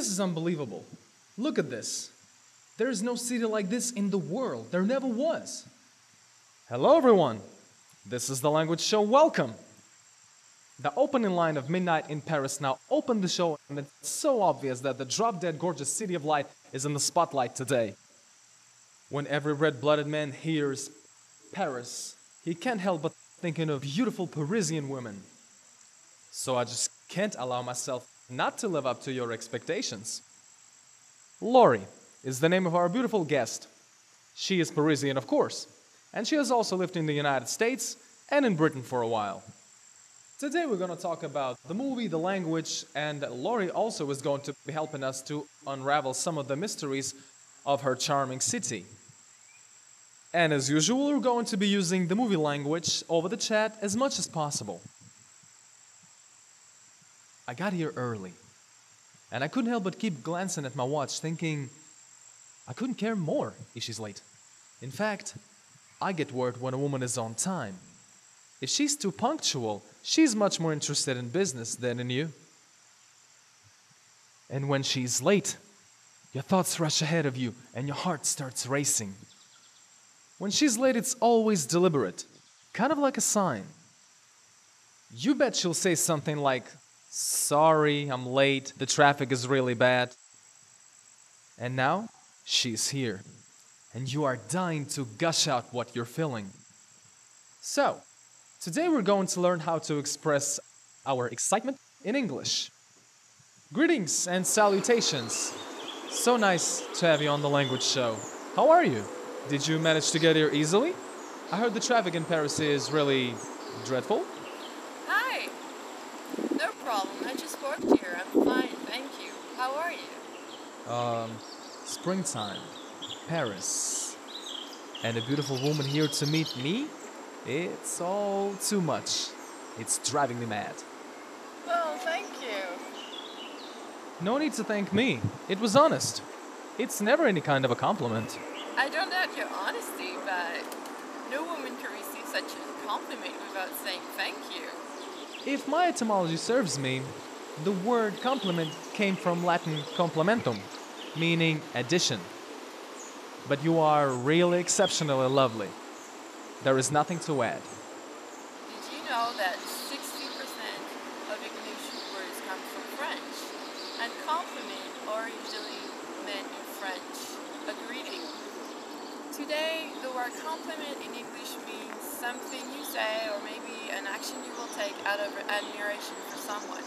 This is unbelievable. Look at this. There is no city like this in the world. There never was. Hello, everyone. This is the language show Welcome. The opening line of Midnight in Paris now opened the show, and it's so obvious that the drop-dead gorgeous city of light is in the spotlight today. When every red-blooded man hears Paris, he can't help but thinking of beautiful Parisian women. So I just can't allow myself not to live up to your expectations. Laure is the name of our beautiful guest. She is Parisian, of course, and she has also lived in the United States and in Britain for a while. Today we're going to talk about the movie, the language, and Laure also is going to be helping us to unravel some of the mysteries of her charming city. And as usual, we're going to be using the movie language over the chat as much as possible. I got here early, and I couldn't help but keep glancing at my watch, thinking I couldn't care more if she's late. In fact, I get worried when a woman is on time. If she's too punctual, she's much more interested in business than in you. And when she's late, your thoughts rush ahead of you and your heart starts racing. When she's late, it's always deliberate, kind of like a sign. You bet she'll say something like, "Sorry, I'm late, the traffic is really bad." And now, she's here, and you are dying to gush out what you're feeling. So, today we're going to learn how to express our excitement in English. Greetings and salutations. So nice to have you on the language show. How are you? Did you manage to get here easily? I heard the traffic in Paris is really dreadful. Hi. No problem. I just worked here. I'm fine, thank you. How are you? Springtime, Paris, and a beautiful woman here to meet me? It's all too much. It's driving me mad. Oh, thank you. No need to thank me. It was honest. It's never any kind of a compliment. I don't doubt your honesty, but no woman can receive such a compliment without saying thank you. If my etymology serves me, the word compliment came from Latin complementum, meaning addition. But you are really exceptionally lovely. There is nothing to add. Did you know that 60% of English words come from French? And compliment originally meant in French a greeting. Today, the word compliment in English means something you say or maybe an action you will take out of admiration for someone.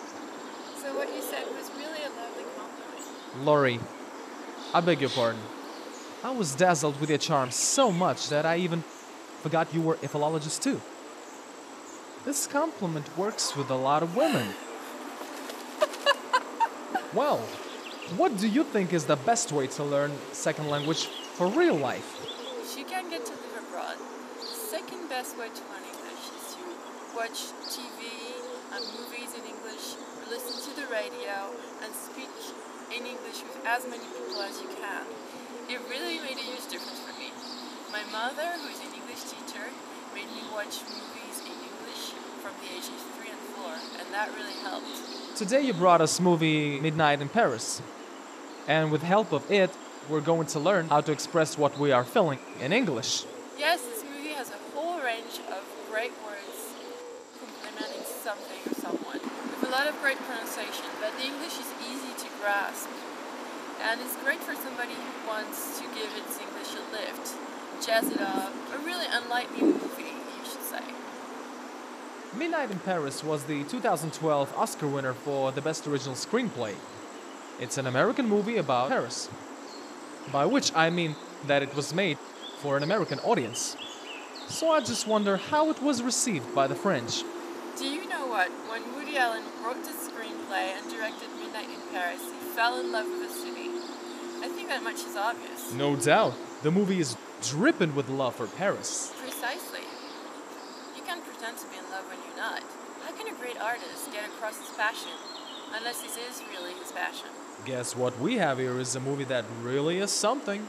So what you said was really a lovely compliment. Laure, I beg your pardon. I was dazzled with your charm so much that I even forgot you were a philologist too. This compliment works with a lot of women. Well, what do you think is the best way to learn second language for real life? She can get to live abroad. The second best way to learn English is to watch TV and movies in English, or listen to the radio, and speak in English with as many people as you can. It really made a huge difference for me. My mother, who's an English teacher, made me watch movies in English from the ages of 3 and 4, and that really helped. Today you brought us movie Midnight in Paris. And with help of it, we're going to learn how to express what we are feeling in English. Yes, this movie has a whole range of great words complimenting something or someone, with a lot of great pronunciation, but the English is easy to grasp. And it's great for somebody who wants to give its English a lift, jazz it up, a really unlikely movie, you should say. Midnight in Paris was the 2012 Oscar winner for the Best Original Screenplay. It's an American movie about Paris, by which I mean that it was made for an American audience. So I just wonder how it was received by the French. Do you know what? When Woody Allen wrote the screenplay and directed Midnight in Paris, he fell in love with the city. I think that much is obvious. No doubt, the movie is dripping with love for Paris. Precisely. You can't pretend to be in love when you're not. How can a great artist get across his passion, unless this is really his passion? Guess what we have here is a movie that really is something.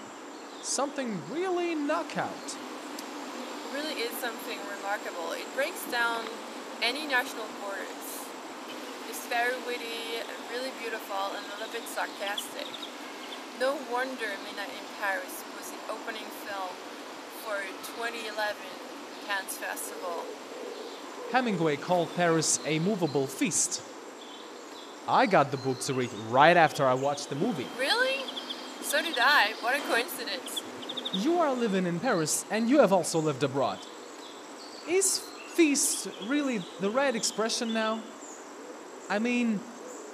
Something really knockout. It really is something remarkable. It breaks down any national borders. It's very witty, really beautiful, and a little bit sarcastic. No wonder Midnight in Paris was the opening film for 2011 Cannes Festival. Hemingway called Paris a movable feast. I got the book to read right after I watched the movie. Really? So did I. What a coincidence. You are living in Paris and you have also lived abroad. Is feast really the right expression now? I mean,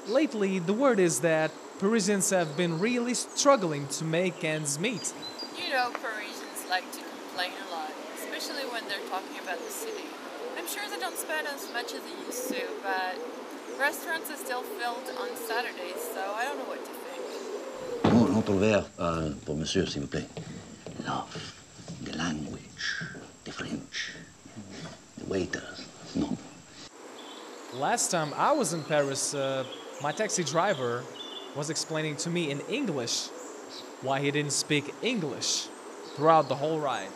lately the word is that Parisians have been really struggling to make ends meet. You know, Parisians like to complain a lot, especially when they're talking about the city. I'm sure they don't spend as much as they used to, but restaurants are still filled on Saturdays, so I don't know what to think. Un autre verre pour monsieur, s'il vous plaît. Love, the language, the French, the waiters, no. Last time I was in Paris, my taxi driver was explaining to me in English why he didn't speak English throughout the whole ride.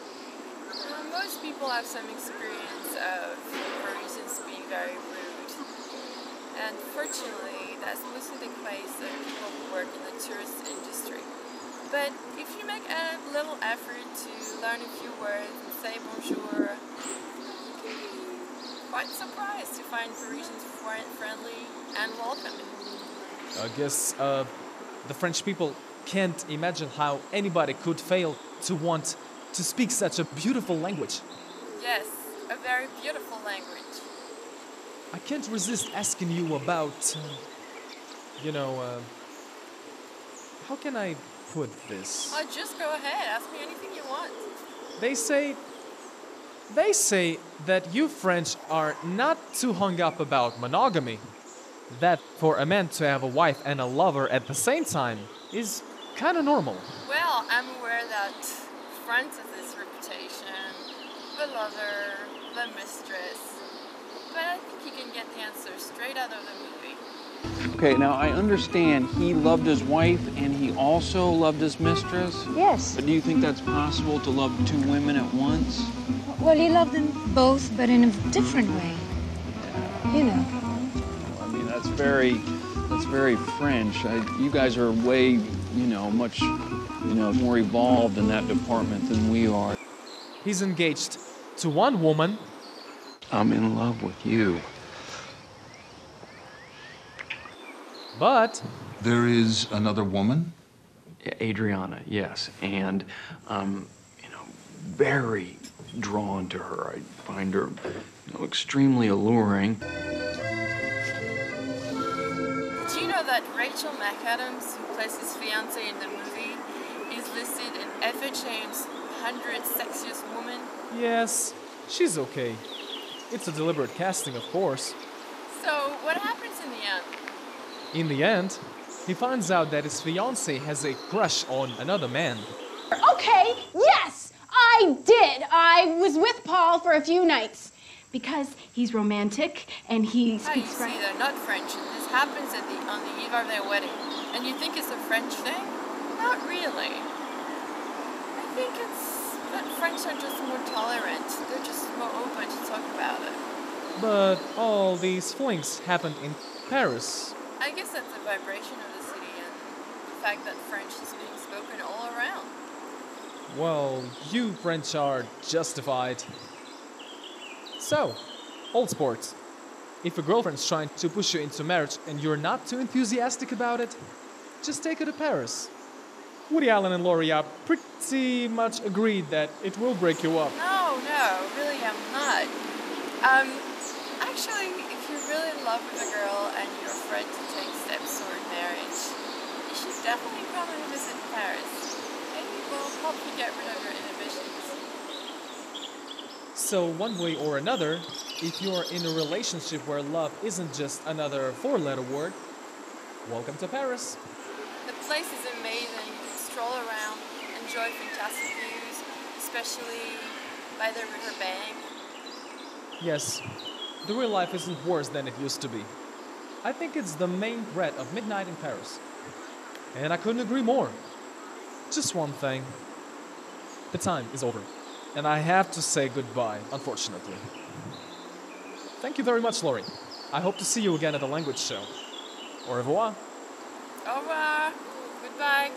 Most people have some experience of Parisians being very rude. And fortunately, that's mostly the case of people who work in the tourist industry. But if you make a little effort to learn a few words and say bonjour, you can be quite surprised to find Parisians friendly and welcoming. I guess the French people can't imagine how anybody could fail to want to speak such a beautiful language. Yes, a very beautiful language. I can't resist asking you about, how can I put this? Oh, just go ahead, ask me anything you want. They say that you French are not too hung up about monogamy. That for a man to have a wife and a lover at the same time is kind of normal. Well, I'm aware that France has this reputation, the lover, the mistress, but I think you can get the answer straight out of the movie. Okay, now I understand he loved his wife and he also loved his mistress. Yes. But do you think that's possible to love two women at once? Well, he loved them both, but in a different way. You know. I mean, that's very French. You guys are way, much, more evolved in that department than we are. He's engaged to one woman. I'm in love with you. But there is another woman? Adriana, yes, and very drawn to her. I find her extremely alluring. Do you know that Rachel McAdams, who plays his fiancée in the movie, is listed in FHM's 100 Sexiest Women? yes, she's okay. It's a deliberate casting, of course. So, what happens in the end? In the end, he finds out that his fiancée has a crush on another man. Okay, yes, I did. I was with Paul for a few nights because he's romantic and he Ah, you speaks see, French. they're not French, and this happens on the eve of their wedding. And you think it's a French thing? Not really. I think it's that French are just more tolerant. They're just more open to talk about it. But all these flings happened in Paris. I guess that's the vibration of the city and the fact that French is being spoken all around. Well, you French are justified. So, old sports. If a girlfriend's trying to push you into marriage and you're not too enthusiastic about it, just take her to Paris. Woody Allen and Laure are pretty much agreed that it will break you up. No, really I'm not. Actually, if you're really in love with a girl and you're afraid to take steps toward marriage, you should definitely come and visit Paris. Maybe it will help you get rid of your inhibitions. So, one way or another, if you're in a relationship where love isn't just another four-letter word, welcome to Paris. The place is amazing. You can stroll around, enjoy fantastic views, especially by the river bank. Yes, the real life isn't worse than it used to be. I think it's the main threat of Midnight in Paris. And I couldn't agree more. Just one thing. The time is over. And I have to say goodbye, unfortunately. Thank you very much, Laure. I hope to see you again at the language show. Au revoir. Au revoir. Goodbye.